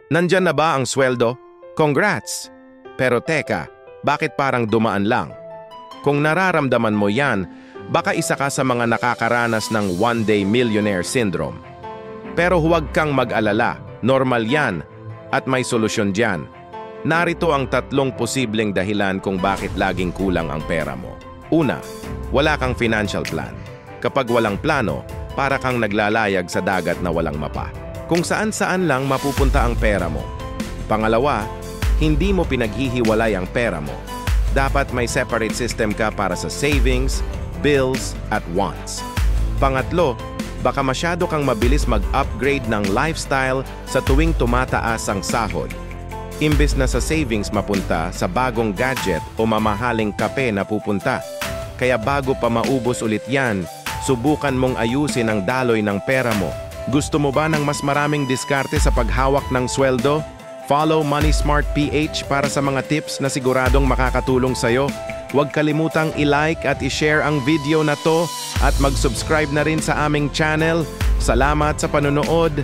Nandyan na ba ang sweldo? Congrats! Pero teka, bakit parang dumaan lang? Kung nararamdaman mo yan, baka isa ka sa mga nakakaranas ng one-day millionaire syndrome. Pero huwag kang mag-alala, normal yan at may solusyon dyan. Narito ang 3 posibleng dahilan kung bakit laging kulang ang pera mo. Una, wala kang financial plan. Kapag walang plano, para kang naglalayag sa dagat na walang mapa. Kung saan-saan lang mapupunta ang pera mo. Pangalawa, hindi mo pinaghihiwalay ang pera mo. Dapat may separate system ka para sa savings, bills, at wants. Pangatlo, baka masyado kang mabilis mag-upgrade ng lifestyle sa tuwing tumataas ang sahod. Imbes na sa savings mapunta sa bagong gadget o mamahaling kape na pupunta. Kaya bago pa maubos ulit yan, subukan mong ayusin ang daloy ng pera mo. Gusto mo ba ng mas maraming diskarte sa paghawak ng sweldo? Follow Money Smart PH para sa mga tips na siguradong makakatulong sa'yo. Huwag kalimutang i-like at i-share ang video na to at mag-subscribe na rin sa aming channel. Salamat sa panonood!